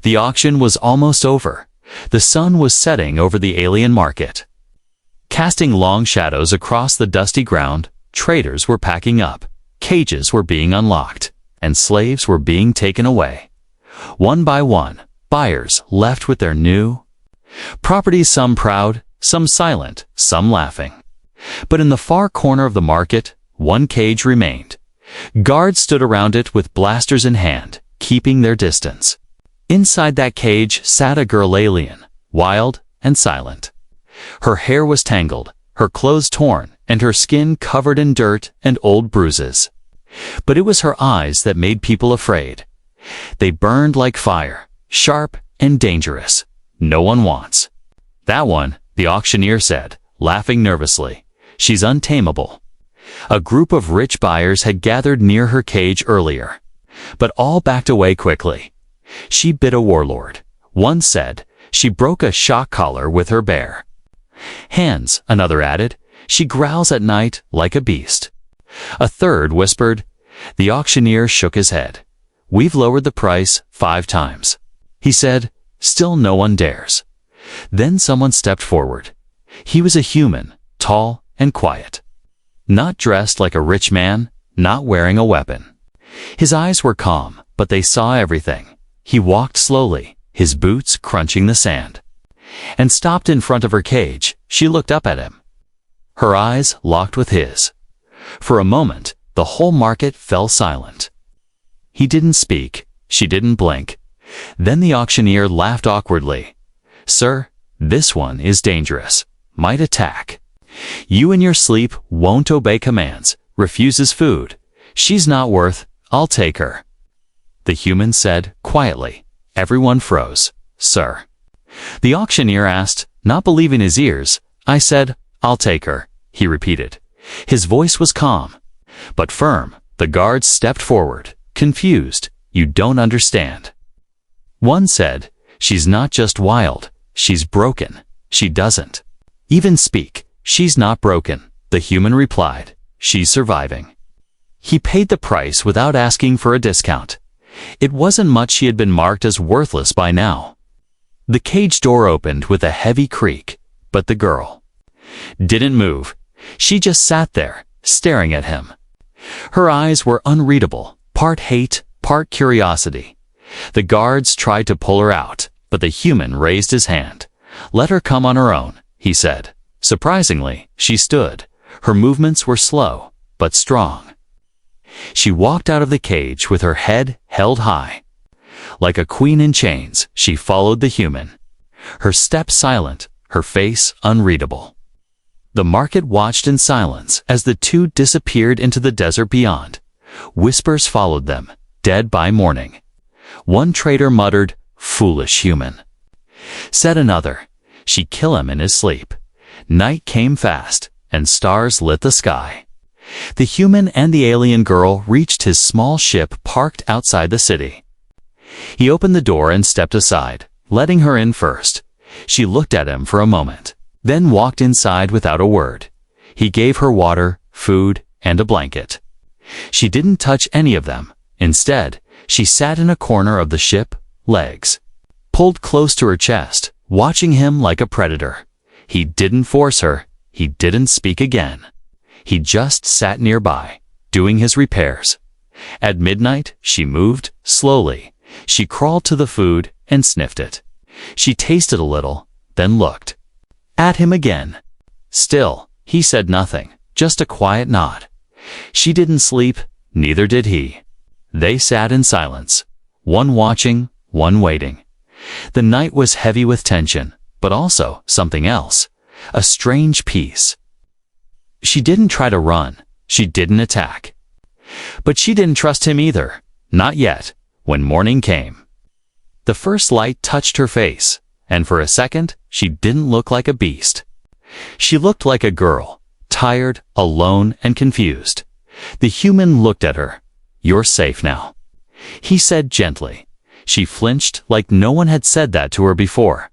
The auction was almost over. The sun was setting over the alien market. Casting long shadows across the dusty ground, traders were packing up, cages were being unlocked, and slaves were being taken away. One by one, buyers left with their new properties, some proud, some silent, some laughing. But in the far corner of the market, one cage remained. Guards stood around it with blasters in hand, keeping their distance. Inside that cage sat a girl alien, wild and silent. Her hair was tangled, her clothes torn, and her skin covered in dirt and old bruises. But it was her eyes that made people afraid. They burned like fire, sharp and dangerous. No one wants that one, the auctioneer said, laughing nervously. She's untamable. A group of rich buyers had gathered near her cage earlier, but all backed away quickly. She bit a warlord. One said, she broke a shock collar with her bare hands, another added. She growls at night like a beast. A third whispered. The auctioneer shook his head. We've lowered the price 5 times. He said, still no one dares. Then someone stepped forward. He was a human, tall and quiet. Not dressed like a rich man, not wearing a weapon. His eyes were calm, but they saw everything. He walked slowly, his boots crunching the sand, and stopped in front of her cage. She looked up at him. Her eyes locked with his. For a moment, the whole market fell silent. He didn't speak. She didn't blink. Then the auctioneer laughed awkwardly. Sir, this one is dangerous. Might attack. You in your sleep won't obey commands, refuses food. She's not worth, I'll take her. The human said quietly. Everyone froze. Sir. The auctioneer asked, not believing his ears. I said, I'll take her, he repeated. His voice was calm, but firm. The guards stepped forward, confused. You don't understand. One said, she's not just wild, she's broken. She doesn't even speak. She's not broken, the human replied. She's surviving. He paid the price without asking for a discount. It wasn't much. She had been marked as worthless by now. The cage door opened with a heavy creak, but the girl didn't move. She just sat there, staring at him. Her eyes were unreadable, part hate, part curiosity. The guards tried to pull her out, but the human raised his hand. Let her come on her own, he said. Surprisingly, she stood. Her movements were slow, but strong. She walked out of the cage with her head held high. Like a queen in chains, she followed the human. Her step silent, her face unreadable. The market watched in silence as the two disappeared into the desert beyond. Whispers followed them, dead by morning. One trader muttered, foolish human. Said another, she'd kill him in his sleep. Night came fast, and stars lit the sky. The human and the alien girl reached his small ship parked outside the city. He opened the door and stepped aside, letting her in first. She looked at him for a moment, then walked inside without a word. He gave her water, food, and a blanket. She didn't touch any of them. Instead, she sat in a corner of the ship, legs pulled close to her chest, watching him like a predator. He didn't force her. He didn't speak again. He just sat nearby, doing his repairs. At midnight, she moved, slowly. She crawled to the food and sniffed it. She tasted a little, then looked at him again. Still, he said nothing, just a quiet nod. She didn't sleep, neither did he. They sat in silence, one watching, one waiting. The night was heavy with tension, but also something else, a strange peace. She didn't try to run, she didn't attack. But she didn't trust him either, not yet, when morning came. The first light touched her face, and for a second, she didn't look like a beast. She looked like a girl, tired, alone, and confused. The human looked at her. You're safe now, he said gently. She flinched like no one had said that to her before.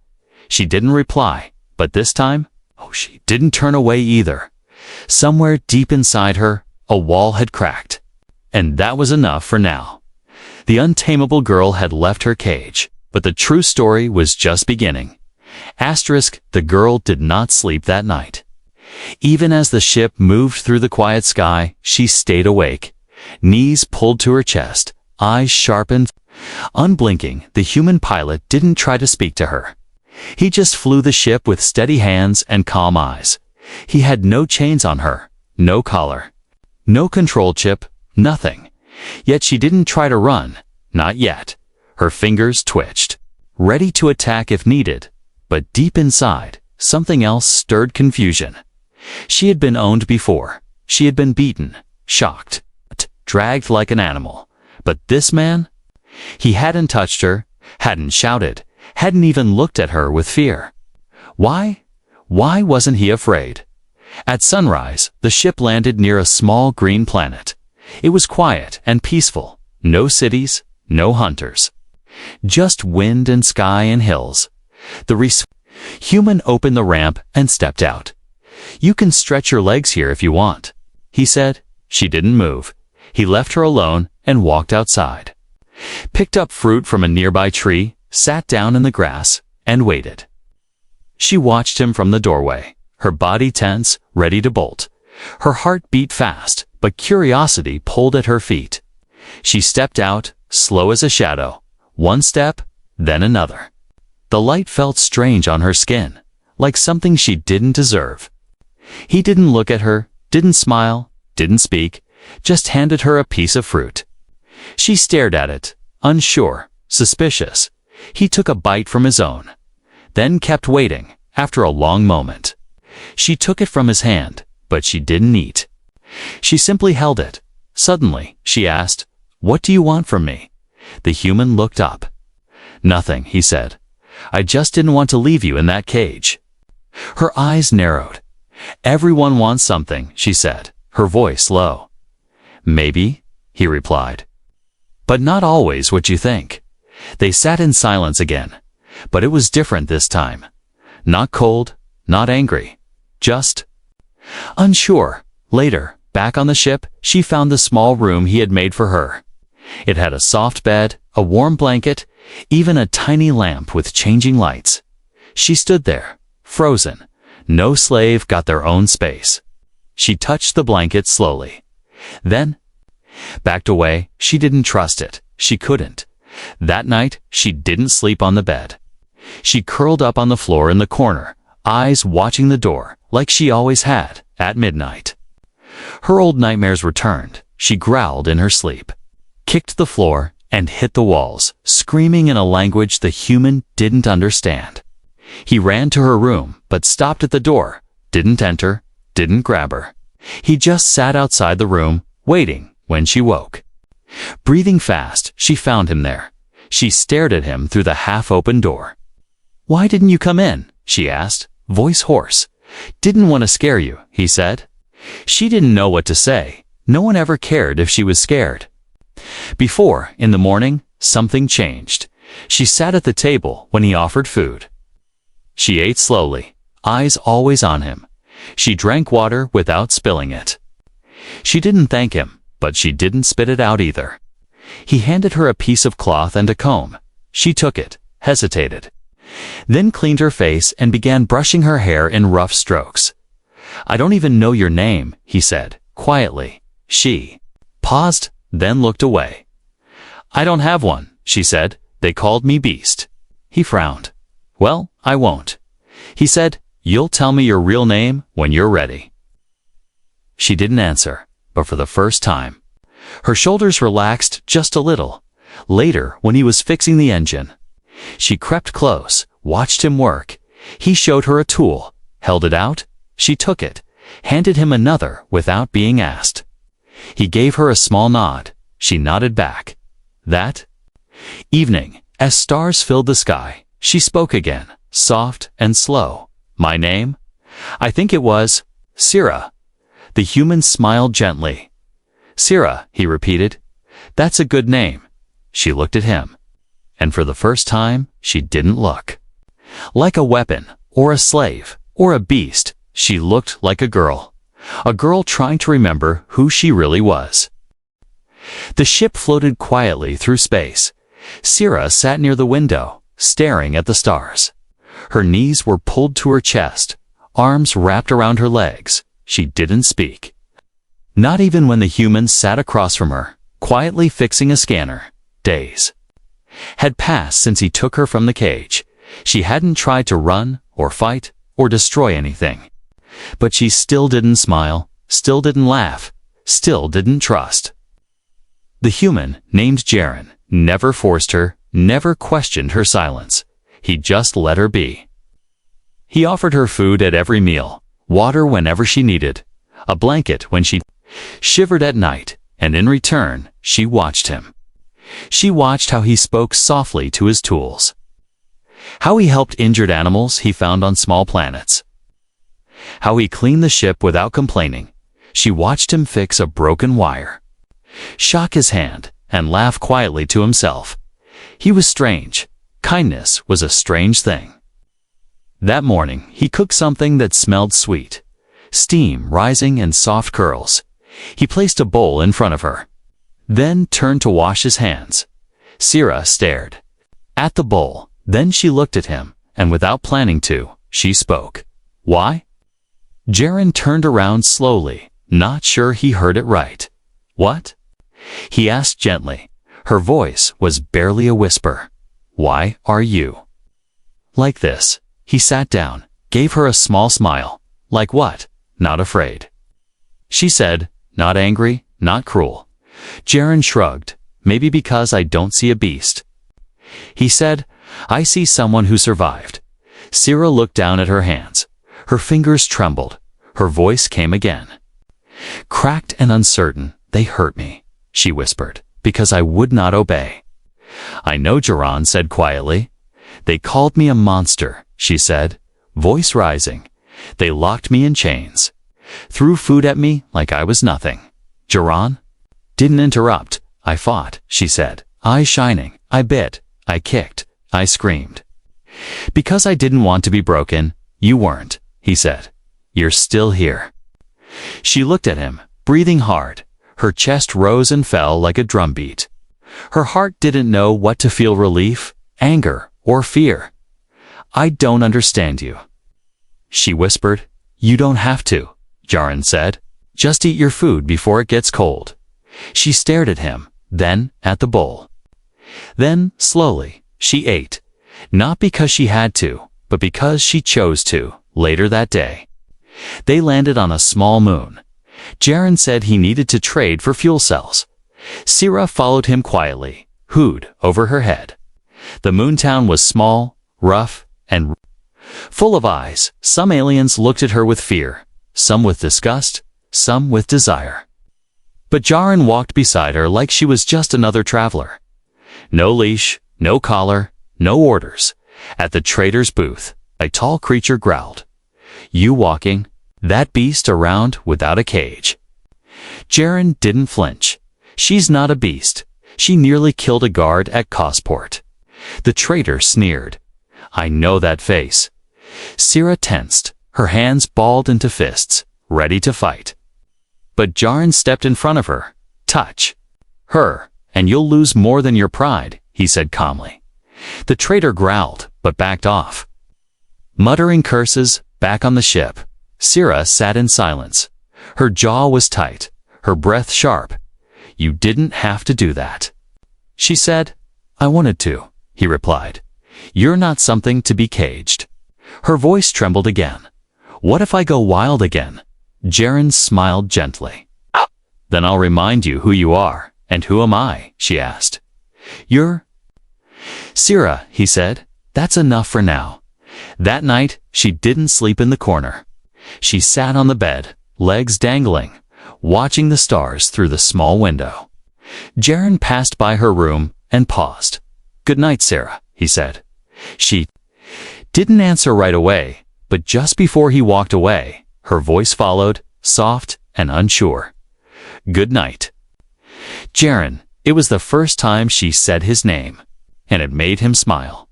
She didn't reply, but this time, she didn't turn away either. Somewhere deep inside her, a wall had cracked. And that was enough for now. The untamable girl had left her cage, But the true story was just beginning. Asterisk, the girl did not sleep that night. Even as the ship moved through the quiet sky, she stayed awake. Knees pulled to her chest, eyes sharpened. Unblinking, the human pilot didn't try to speak to her. He just flew the ship with steady hands and calm eyes. He had no chains on her, no collar, no control chip, nothing. Yet she didn't try to run, not yet. Her fingers twitched, ready to attack if needed. But deep inside, something else stirred confusion. She had been owned before. She had been beaten, shocked, dragged like an animal. But this man? He hadn't touched her, hadn't shouted, hadn't even looked at her with fear. Why? Why wasn't he afraid? At sunrise, the ship landed near a small green planet. It was quiet and peaceful. No cities, no hunters. Just wind and sky and hills. The human opened the ramp and stepped out. "You can stretch your legs here if you want," he said. She didn't move. He left her alone and walked outside. Picked up fruit from a nearby tree, sat down in the grass, and waited. She watched him from the doorway, her body tense, ready to bolt. Her heart beat fast, but curiosity pulled at her feet. She stepped out, slow as a shadow. One step, then another. The light felt strange on her skin, like something she didn't deserve. He didn't look at her, didn't smile, didn't speak, just handed her a piece of fruit. She stared at it, unsure, suspicious. He took a bite from his own, then kept waiting. After a long moment, she took it from his hand, but she didn't eat. She simply held it. Suddenly, she asked, "What do you want from me?" The human looked up. "Nothing," he said. "I just didn't want to leave you in that cage." Her eyes narrowed. "Everyone wants something," she said, her voice low. "Maybe," he replied. "But not always what you think." They sat in silence again. But it was different this time. Not cold, not angry. Just unsure. Later, back on the ship, she found the small room he had made for her. It had a soft bed, a warm blanket, even a tiny lamp with changing lights. She stood there, frozen. No slave got their own space. She touched the blanket slowly. Then backed away. She didn't trust it. She couldn't. That night, she didn't sleep on the bed. She curled up on the floor in the corner, eyes watching the door, like she always had, at midnight. Her old nightmares returned. She growled in her sleep, kicked the floor, and hit the walls, screaming in a language the human didn't understand. He ran to her room, but stopped at the door, didn't enter, didn't grab her. He just sat outside the room, waiting when she woke. Breathing fast, she found him there. She stared at him through the half-open door. "Why didn't you come in?" she asked, voice hoarse. "Didn't want to scare you," he said. She didn't know what to say. No one ever cared if she was scared. Before, in the morning, something changed. She sat at the table when he offered food. She ate slowly, eyes always on him. She drank water without spilling it. She didn't thank him, but she didn't spit it out either. He handed her a piece of cloth and a comb. She took it, hesitated, then cleaned her face and began brushing her hair in rough strokes. "I don't even know your name," he said, quietly. She paused, then looked away. "I don't have one," she said. "They called me Beast." He frowned. "Well, I won't." He said, "You'll tell me your real name when you're ready." She didn't answer, but for the first time. Her shoulders relaxed just a little. Later, when he was fixing the engine, she crept close, watched him work. He showed her a tool, held it out. She took it, handed him another without being asked. He gave her a small nod. She nodded back. That evening, as stars filled the sky, she spoke again, soft and slow. "My name? I think it was Syrah." The human smiled gently. "Syrah," he repeated. "That's a good name." She looked at him. And for the first time, she didn't look like a weapon, or a slave, or a beast. She looked like a girl trying to remember who she really was. The ship floated quietly through space. Syrah sat near the window, staring at the stars. Her knees were pulled to her chest, arms wrapped around her legs. She didn't speak. Not even when the humans sat across from her, quietly fixing a scanner. Days had passed since he took her from the cage. She hadn't tried to run, or fight, or destroy anything. But she still didn't smile, still didn't laugh, still didn't trust. The human, named Jaren, never forced her, never questioned her silence. He just let her be. He offered her food at every meal, water whenever she needed, a blanket when she shivered at night, and in return, she watched him. She watched how he spoke softly to his tools, how he helped injured animals he found on small planets, how he cleaned the ship without complaining. She watched him fix a broken wire, shock his hand, and laugh quietly to himself. He was strange. Kindness was a strange thing. That morning, he cooked something that smelled sweet, steam rising and soft curls. He placed a bowl in front of her, then turned to wash his hands. Sierra stared at the bowl. Then she looked at him, and without planning to, she spoke. Why? Jaren turned around slowly, not sure he heard it right. What? He asked gently. Her voice was barely a whisper. Why are you like this? He sat down, gave her a small smile. Like what? Not afraid. She said, not angry, not cruel. Jaren shrugged. Maybe because I don't see a beast. He said, I see someone who survived. Sierra looked down at her hands. Her fingers trembled. Her voice came again. Cracked and uncertain, they hurt me, she whispered, because I would not obey. I know, Jaren said quietly. They called me a monster, she said, voice rising. They locked me in chains, threw food at me like I was nothing. Jaren didn't interrupt. I fought, she said, eyes shining. I bit, I kicked, I screamed. Because I didn't want to be broken. You weren't, he said. You're still here. She looked at him, breathing hard. Her chest rose and fell like a drumbeat. Her heart didn't know what to feel, relief, anger, or fear. I don't understand you, she whispered. You don't have to, Jaren said. Just eat your food before it gets cold. She stared at him, then at the bowl. Then, slowly, she ate. Not because she had to, but because she chose to. Later that day, they landed on a small moon. Jaren said he needed to trade for fuel cells. Sierra followed him quietly, hood over her head. The moon town was small, rough, and full of eyes. Some aliens looked at her with fear, some with disgust, some with desire. But Jaren walked beside her like she was just another traveler. No leash, no collar, no orders. At the trader's booth, a tall creature growled. You walking that beast around without a cage. Jaren didn't flinch. She's not a beast. She nearly killed a guard at Cosport. The trader sneered. I know that face. Sierra tensed, her hands balled into fists, ready to fight. But Jaren stepped in front of her. Touch her, and you'll lose more than your pride, he said calmly. The trader growled, but backed off. Muttering curses, back on the ship, Sierra sat in silence. Her jaw was tight, her breath sharp. You didn't have to do that, she said. I wanted to, he replied. You're not something to be caged. Her voice trembled again. What if I go wild again? Jaren smiled gently. Then I'll remind you who you are. And who am I? She asked. You're Sierra, he said. That's enough for now. That night, she didn't sleep in the corner. She sat on the bed, legs dangling, watching the stars through the small window. Jaren passed by her room and paused. Good night, Sarah, he said. She didn't answer right away, but just before he walked away, her voice followed, soft and unsure. Good night. Jaren, it was the first time she said his name, and it made him smile.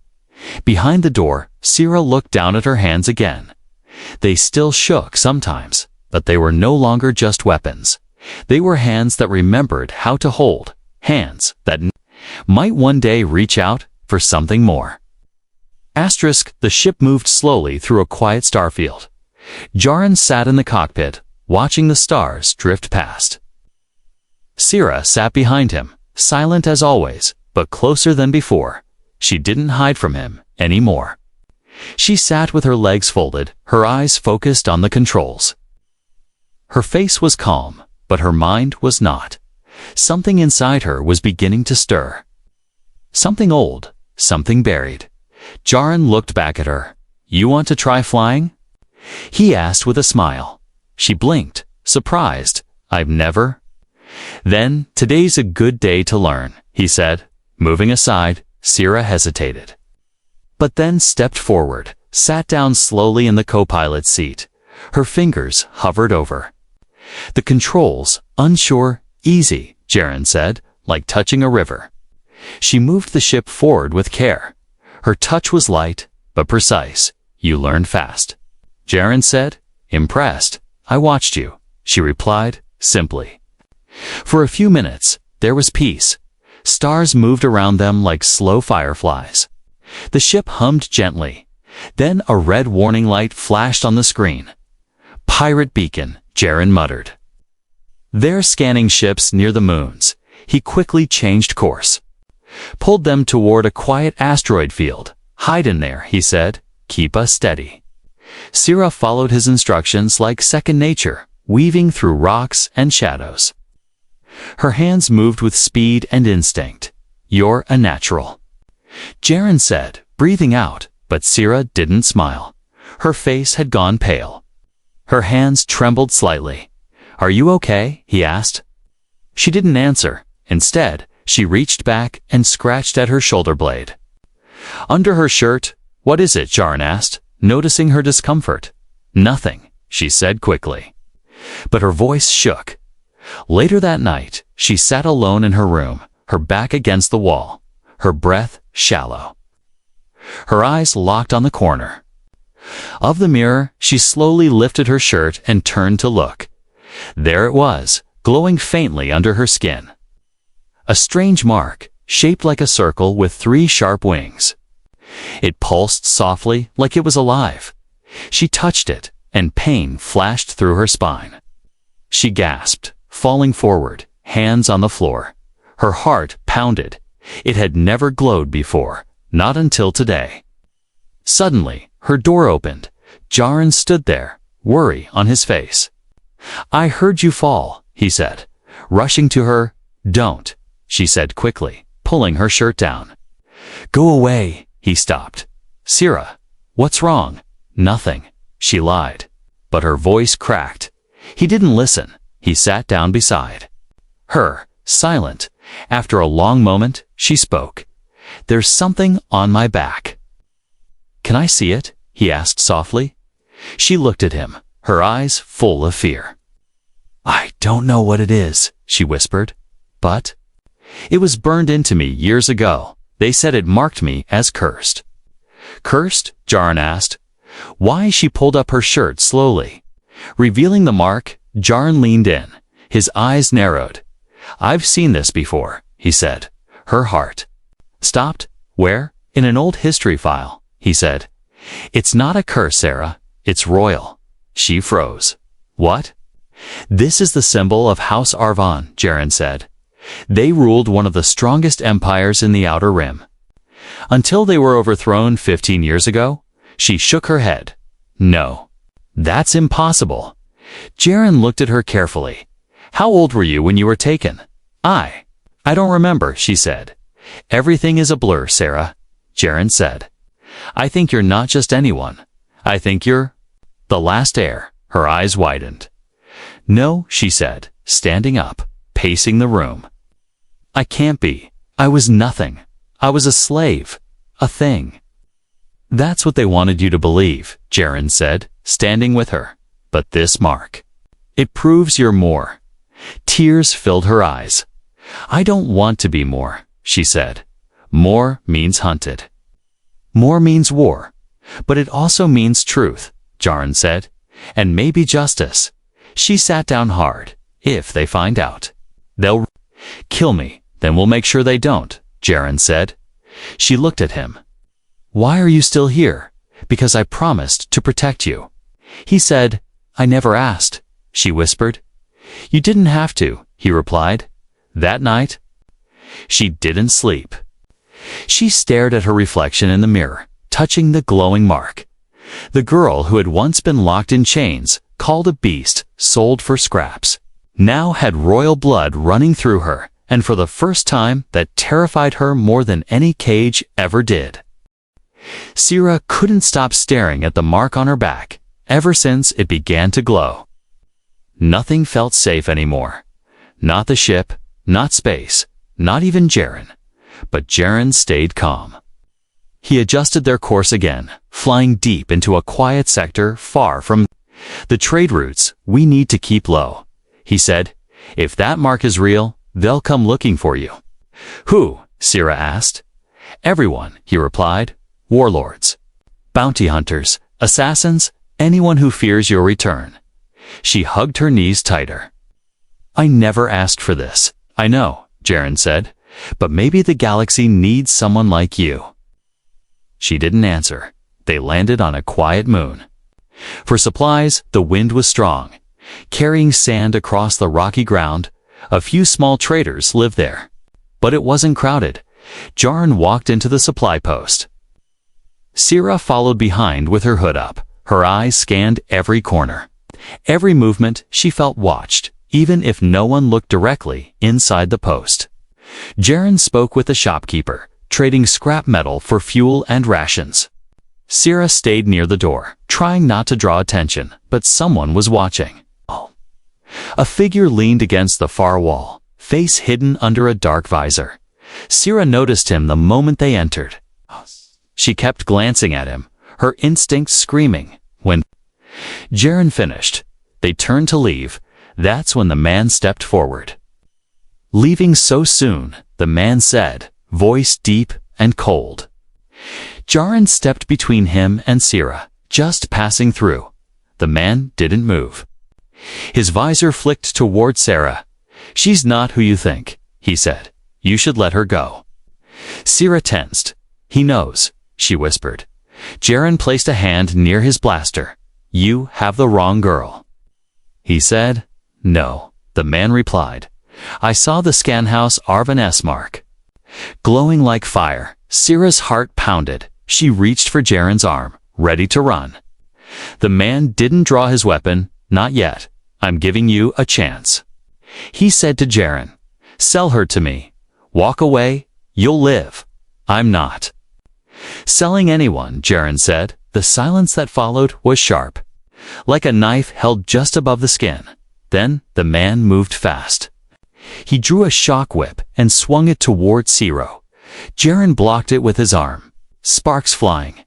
Behind the door, Sierra looked down at her hands again. They still shook sometimes, but they were no longer just weapons. They were hands that remembered how to hold, hands that might one day reach out for something more. The ship moved slowly through a quiet starfield. Jaren sat in the cockpit, watching the stars drift past. Sierra sat behind him, silent as always, but closer than before. She didn't hide from him anymore. She sat with her legs folded, her eyes focused on the controls. Her face was calm, but her mind was not. Something inside her was beginning to stir. Something old, something buried. Jaren looked back at her. "You want to try flying?" he asked with a smile. She blinked, surprised. "I've never." "Then, today's a good day to learn," he said. Moving aside, Sierra hesitated. But then stepped forward, sat down slowly in the co-pilot's seat. Her fingers hovered over the controls, unsure. "Easy," Jaren said, "like touching a river." She moved the ship forward with care. Her touch was light, but precise. "You learned fast," Jaren said, impressed. "I watched you," she replied, simply. For a few minutes, there was peace. Stars moved around them like slow fireflies. The ship hummed gently. Then a red warning light flashed on the screen. "Pirate beacon," Jaren muttered. "They're scanning ships near the moons." He quickly changed course. Pulled them toward a quiet asteroid field. "Hide in there," he said. "Keep us steady." Sierra followed his instructions like second nature, weaving through rocks and shadows. Her hands moved with speed and instinct. "You're a natural," Jaren said, breathing out, but Sierra didn't smile. Her face had gone pale. Her hands trembled slightly. "Are you okay?" he asked. She didn't answer. Instead, she reached back and scratched at her shoulder blade. Under her shirt. "What is it?" Jaren asked, noticing her discomfort. "Nothing," she said quickly. But her voice shook. Later that night, she sat alone in her room, her back against the wall, her breath shallow. Her eyes locked on the corner of the mirror. She slowly lifted her shirt and turned to look. There it was, glowing faintly under her skin. A strange mark, shaped like a circle with 3 sharp wings. It pulsed softly, like it was alive. She touched it, and pain flashed through her spine. She gasped, falling forward, hands on the floor. Her heart pounded. It had never glowed before, not until today. Suddenly, her door opened. Jaren stood there, worry on his face. "I heard you fall," he said, rushing to her. "Don't," she said quickly, pulling her shirt down. "Go away," he stopped. "Sierra, what's wrong?" "Nothing," she lied. But her voice cracked. He didn't listen. He sat down beside her, silent. After a long moment, she spoke. "There's something on my back." "Can I see it?" he asked softly. She looked at him, her eyes full of fear. "I don't know what it is," she whispered. "But it was burned into me years ago. They said it marked me as cursed." "Cursed?" Jaren asked. Why? She pulled up her shirt slowly. Revealing the mark, Jaren leaned in. His eyes narrowed. "I've seen this before," he said. Her heart stopped. "Where?" "In an old history file," he said. "It's not a curse, Sarah. It's royal." She froze. "What?" "This is the symbol of House Arvan," Jaren said. "They ruled one of the strongest empires in the Outer Rim. Until they were overthrown 15 years ago." She shook her head. "No. That's impossible." Jaren looked at her carefully. "How old were you when you were taken?" I don't remember," she said. "Everything is a blur, Sarah," Jaren said. "I think you're not just anyone. I think you're the last heir." Her eyes widened. "No," she said, standing up, pacing the room. "I can't be. I was nothing. I was a slave. A thing." "That's what they wanted you to believe," Jaren said, standing with her. "But this mark. It proves you're more." Tears filled her eyes. "I don't want to be more," she said. "More means hunted. More means war. But it also means truth," Jaren said. "And maybe justice." She sat down hard. "If they find out, they'll kill me. Then we'll make sure they don't," Jaren said. She looked at him. "Why are you still here?" "Because I promised to protect you." He said, "I never asked," she whispered. "You didn't have to," he replied. That night, she didn't sleep. She stared at her reflection in the mirror, touching the glowing mark. The girl who had once been locked in chains, called a beast, sold for scraps, now had royal blood running through her, and for the first time that terrified her more than any cage ever did. Sierra couldn't stop staring at the mark on her back, ever since it began to glow. Nothing felt safe anymore. Not the ship, not space, not even Jaren. But Jaren stayed calm. He adjusted their course again, flying deep into a quiet sector far from the trade routes. "We need to keep low," he said. "If that mark is real, they'll come looking for you." "Who?" Sierra asked. "Everyone," he replied. "Warlords, bounty hunters, assassins, anyone who fears your return." She hugged her knees tighter. "I never asked for this, I know," Jaren said, "but maybe the galaxy needs someone like you." She didn't answer. They landed on a quiet moon. For supplies, the wind was strong, carrying sand across the rocky ground. A few small traders lived there. But it wasn't crowded. Jaren walked into the supply post. Sierra followed behind with her hood up. Her eyes scanned every corner. Every movement she felt watched, even if no one looked directly inside the post. Jaren spoke with the shopkeeper, trading scrap metal for fuel and rations. Sierra stayed near the door, trying not to draw attention, but someone was watching. A figure leaned against the far wall, face hidden under a dark visor. Sierra noticed him the moment they entered. She kept glancing at him, her instincts screaming. When Jaren finished, they turned to leave. That's when the man stepped forward. "Leaving so soon," the man said, voice deep and cold. Jaren stepped between him and Sierra, just passing through. The man didn't move. His visor flicked toward Sierra. "She's not who you think," he said. "You should let her go." Sierra tensed. "He knows," she whispered. Jaren placed a hand near his blaster. "You have the wrong girl." He said, "No," the man replied. "I saw the Scanhouse Arvan S mark." Glowing like fire, Sierra's heart pounded. She reached for Jaren's arm, ready to run. The man didn't draw his weapon. "Not yet. I'm giving you a chance." He said to Jaren, "Sell her to me. Walk away. You'll live. I'm not selling anyone," Jaren said. The silence that followed was sharp, like a knife held just above the skin. Then the man moved fast. He drew a shock whip and swung it toward Sierra. Jaren blocked it with his arm, sparks flying.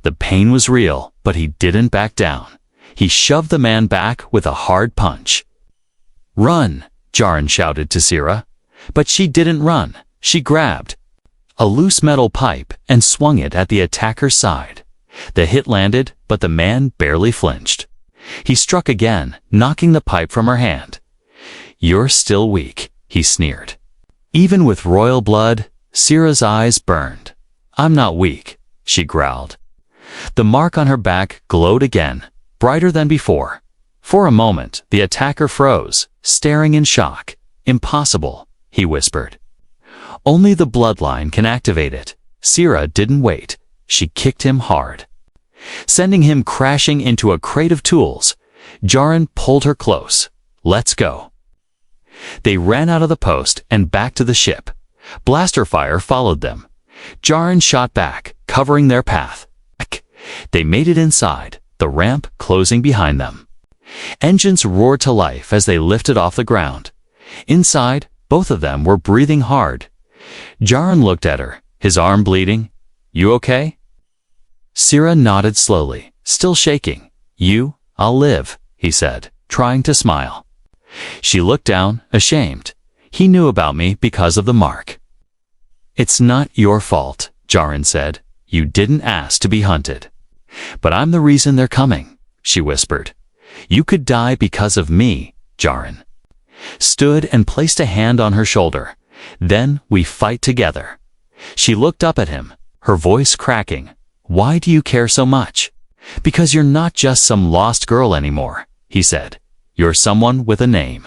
The pain was real, but he didn't back down. He shoved the man back with a hard punch. "Run!" Jaren shouted to Sierra. But she didn't run. She grabbed a loose metal pipe and swung it at the attacker's side. The hit landed, but the man barely flinched. He struck again, knocking the pipe from her hand. "You're still weak," he sneered. Even with royal blood, Sierra's eyes burned. "I'm not weak," she growled. The mark on her back glowed again, brighter than before. For a moment, the attacker froze, staring in shock. "Impossible," he whispered. "Only the bloodline can activate it." Sierra didn't wait. She kicked him hard, sending him crashing into a crate of tools. Jaren pulled her close. "Let's go." They ran out of the post and back to the ship. Blaster fire followed them. Jaren shot back, covering their path. They made it inside, the ramp closing behind them. Engines roared to life as they lifted off the ground. Inside, both of them were breathing hard. Jaren looked at her, his arm bleeding. "You okay?" Sierra nodded slowly, still shaking. "I'll live," he said, trying to smile. She looked down, ashamed. "He knew about me because of the mark." "It's not your fault," Jaren said. "You didn't ask to be hunted." "But I'm the reason they're coming," she whispered. "You could die because of me," Jaren stood and placed a hand on her shoulder. "Then we fight together." She looked up at him, her voice cracking. "Why do you care so much?" "Because you're not just some lost girl anymore," he said. "You're someone with a name,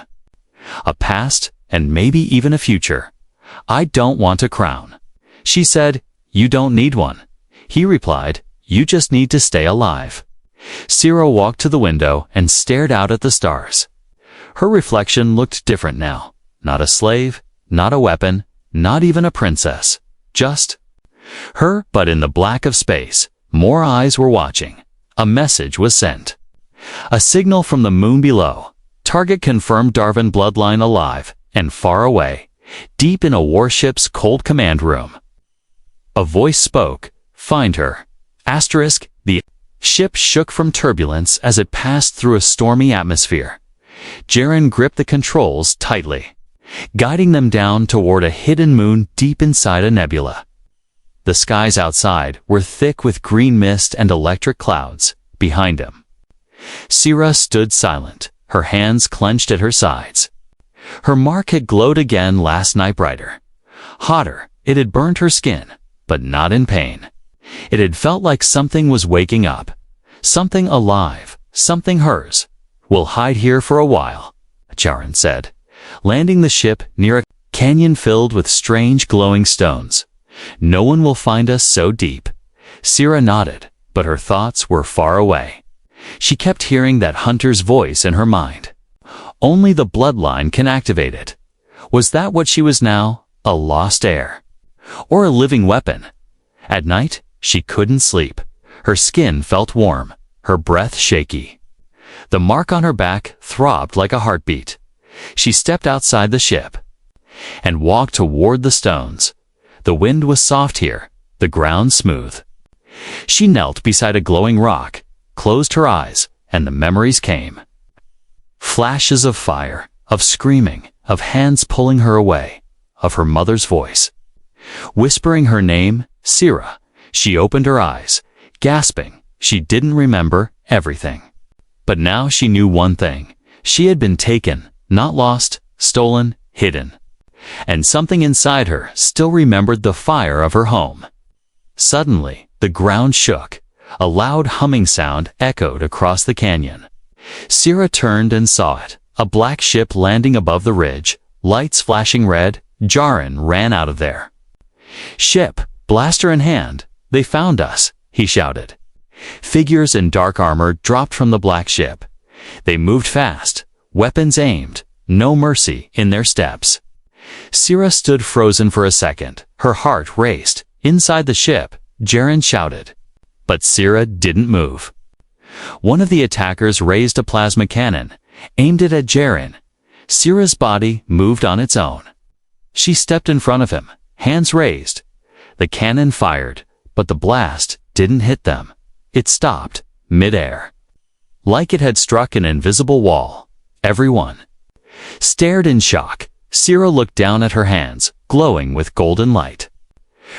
a past, and maybe even a future." "I don't want a crown." She said. "You don't need one." He replied, "You just need to stay alive." Sira walked to the window and stared out at the stars. Her reflection looked different now. Not a slave, not a weapon, not even a princess. Just her, but in the black of space, more eyes were watching. A message was sent. A signal from the moon below. Target confirmed Darwin bloodline alive and far away, deep in a warship's cold command room. A voice spoke, "Find her." Asterisk, the ship shook from turbulence as it passed through a stormy atmosphere. Jaren gripped the controls tightly, guiding them down toward a hidden moon deep inside a nebula. The skies outside were thick with green mist and electric clouds behind him. Sira stood silent, her hands clenched at her sides. Her mark had glowed again last night, brighter, hotter. It had burned her skin, but not in pain. It had felt like something was waking up, something alive, something hers. "We'll hide here for a while," Jaren said, landing the ship near a canyon filled with strange glowing stones. "No one will find us so deep." Sira nodded, but her thoughts were far away. She kept hearing that hunter's voice in her mind. Only the bloodline can activate it. Was that what she was now? A lost heir? Or a living weapon? At night, she couldn't sleep. Her skin felt warm, her breath shaky. The mark on her back throbbed like a heartbeat. She stepped outside the ship and walked toward the stones. The wind was soft here, the ground smooth. She knelt beside a glowing rock, closed her eyes, and the memories came. Flashes of fire, of screaming, of hands pulling her away, of her mother's voice. Whispering her name, Sira. She opened her eyes, gasping. She didn't remember everything. But now she knew one thing. She had been taken, not lost, stolen, hidden. And something inside her still remembered the fire of her home. Suddenly, the ground shook. A loud humming sound echoed across the canyon. Sira turned and saw it. A black ship landing above the ridge, lights flashing red. Jaren ran out of there. "Ship, blaster in hand, they found us," he shouted. Figures in dark armor dropped from the black ship. They moved fast, weapons aimed, no mercy in their steps. Sira stood frozen for a second. Her heart raced. Inside the ship, Jaren shouted. But Sira didn't move. One of the attackers raised a plasma cannon, aimed it at Jaren. Sira's body moved on its own. She stepped in front of him, hands raised. The cannon fired, but the blast didn't hit them. It stopped, mid-air. Like it had struck an invisible wall. Everyone stared in shock. Sira looked down at her hands, glowing with golden light.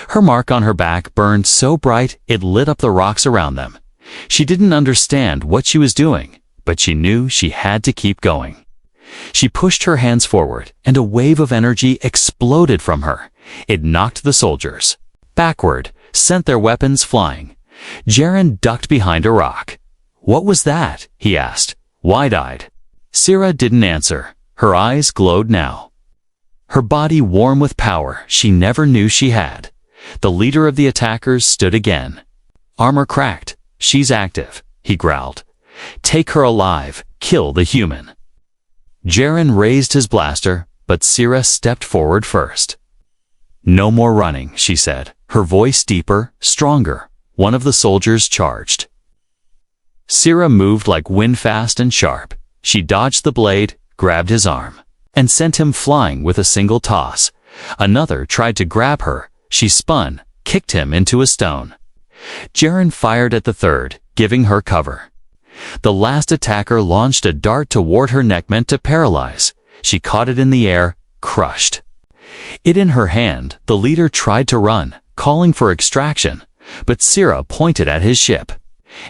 Her mark on her back burned so bright it lit up the rocks around them. She didn't understand what she was doing, but she knew she had to keep going. She pushed her hands forward, and a wave of energy exploded from her. It knocked the soldiers backward, sent their weapons flying. Jaren ducked behind a rock. "What was that?" he asked, wide-eyed. Sira didn't answer. Her eyes glowed now. Her body warm with power she never knew she had. The leader of the attackers stood again. "Armor cracked. She's active," he growled. "Take her alive. Kill the human." Jaren raised his blaster, but Sira stepped forward first. "No more running," she said, her voice deeper, stronger. One of the soldiers charged. Sira moved like wind, fast and sharp. She dodged the blade, grabbed his arm, and sent him flying with a single toss. Another tried to grab her. She spun, kicked him into a stone. Jaren fired at the third, giving her cover. The last attacker launched a dart toward her neck meant to paralyze. She caught it in the air, crushed it in her hand. The leader tried to run, calling for extraction, but Sira pointed at his ship,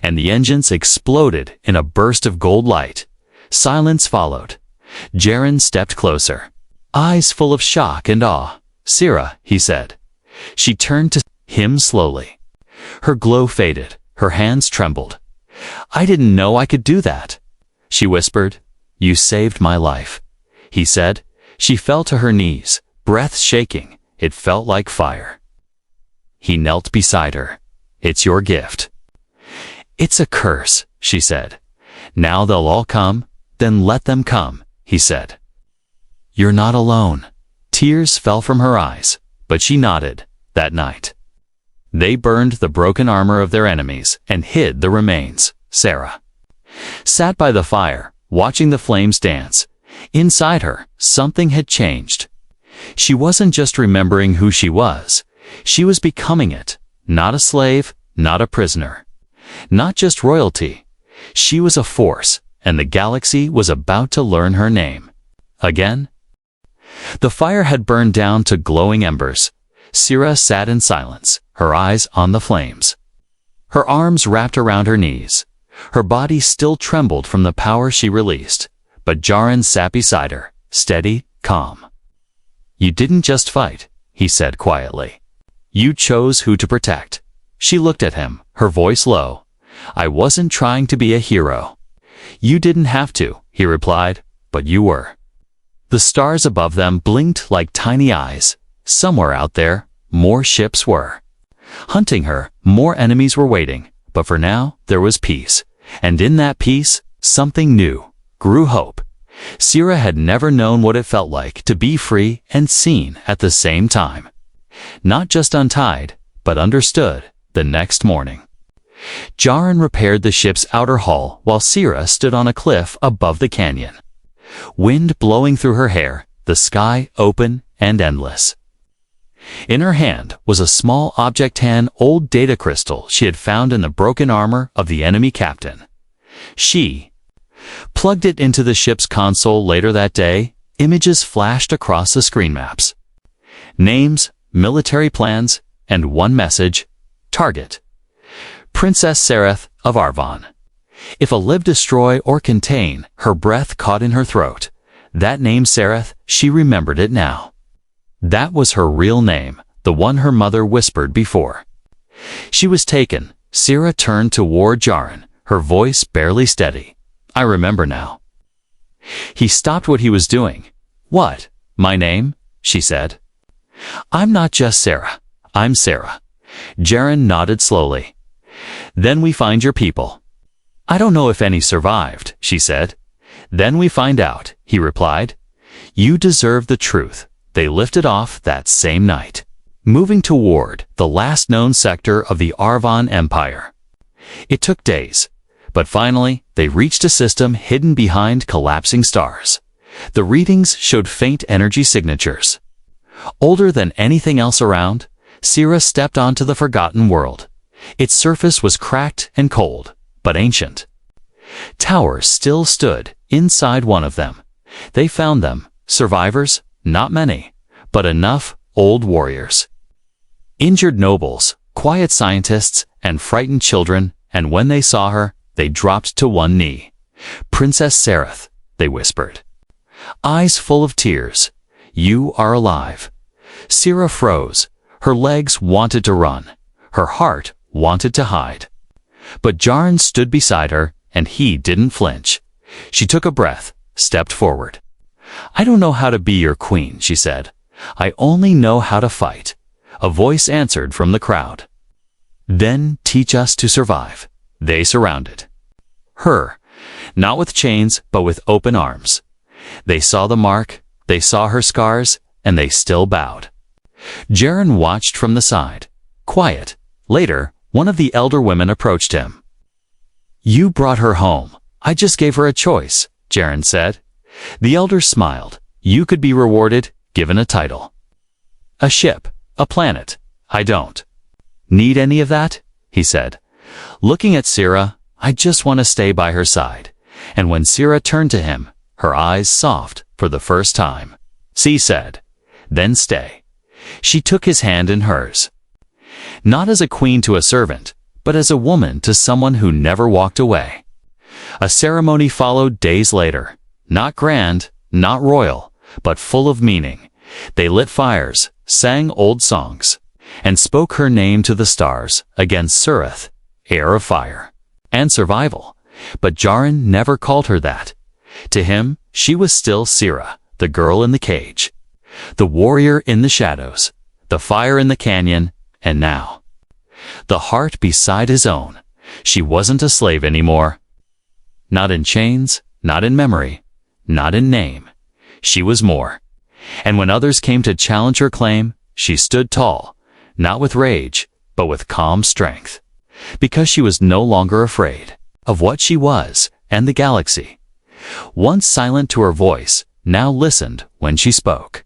and the engines exploded in a burst of gold light. Silence followed. Jaren stepped closer, eyes full of shock and awe. "Sira," he said. She turned to him slowly. Her glow faded, her hands trembled. "I didn't know I could do that," she whispered. "You saved my life," he said. She fell to her knees, breath shaking. It felt like fire. He knelt beside her. "It's your gift." "It's a curse," she said. "Now they'll all come." "Then let them come," he said. "You're not alone." Tears fell from her eyes, but she nodded. That night, they burned the broken armor of their enemies and hid the remains. Sarah sat by the fire, watching the flames dance. Inside her, something had changed. She wasn't just remembering who she was becoming it. Not a slave, not a prisoner, not just royalty. She was a force, and the galaxy was about to learn her name. Again? The fire had burned down to glowing embers. Sarah sat in silence, her eyes on the flames. Her arms wrapped around her knees. Her body still trembled from the power she released, but Jaren sat beside her, steady, calm. "You didn't just fight," he said quietly. "You chose who to protect." She looked at him, her voice low. "I wasn't trying to be a hero." "You didn't have to," he replied, "but you were." The stars above them blinked like tiny eyes. Somewhere out there, more ships were hunting her, more enemies were waiting, but for now, there was peace. And in that peace, something new grew: hope. Sarah had never known what it felt like to be free and seen at the same time. Not just untied, but understood. The next morning, Jaren repaired the ship's outer hull while Sarah stood on a cliff above the canyon. Wind blowing through her hair, the sky open and endless. In her hand was a small object, an old data crystal she had found in the broken armor of the enemy captain. She plugged it into the ship's console later that day. Images flashed across the screen maps. Names, military plans, and one message: target, Princess Sereth of Arvon. If a live, destroy, or contain, her breath caught in her throat. That name, Sereth, she remembered it now. That was her real name, the one her mother whispered before. She was taken. Sarah turned toward Jaren, her voice barely steady. "I remember now." He stopped what he was doing. "What? My name?" she said. "I'm not just Sarah. I'm Sarah." Jaren nodded slowly. "Then we find your people." "I don't know if any survived," she said. "Then we find out," he replied. "You deserve the truth." They lifted off that same night, moving toward the last known sector of the Arvon Empire. It took days, but finally they reached a system hidden behind collapsing stars. The readings showed faint energy signatures. Older than anything else around, Sarah stepped onto the forgotten world. Its surface was cracked and cold, but ancient. Towers still stood inside one of them. They found them, survivors, not many, but enough old warriors. Injured nobles, quiet scientists, and frightened children, and when they saw her, they dropped to one knee. "Princess Sereth," they whispered. Eyes full of tears. "You are alive." Sarah froze. Her legs wanted to run. Her heart wanted to hide. But Jaren stood beside her, and he didn't flinch. She took a breath, stepped forward. "I don't know how to be your queen," she said. "I only know how to fight." A voice answered from the crowd. "Then teach us to survive." They surrounded her, not with chains, but with open arms. They saw the mark, they saw her scars, and they still bowed. Jaren watched from the side, quiet. Later, one of the elder women approached him. "You brought her home. I just gave her a choice," Jaren said. The elder smiled. "You could be rewarded, given a title, a ship, a planet. I don't need any of that," he said. Looking at Sarah, "I just want to stay by her side." And when Sarah turned to him, her eyes soft for the first time. She said, "Then stay." She took his hand in hers. Not as a queen to a servant, but as a woman to someone who never walked away. A ceremony followed days later. Not grand, not royal, but full of meaning. They lit fires, sang old songs. and spoke her name to the stars against Surith, heir of fire and survival. But Jaren never called her that. To him, she was still Sira, the girl in the cage, the warrior in the shadows, the fire in the canyon, and now, the heart beside his own. She wasn't a slave anymore. Not in chains, not in memory, not in name. She was more. And when others came to challenge her claim, she stood tall, not with rage, but with calm strength. Because she was no longer afraid of what she was and the galaxy. Once silent to her voice, now listened when she spoke.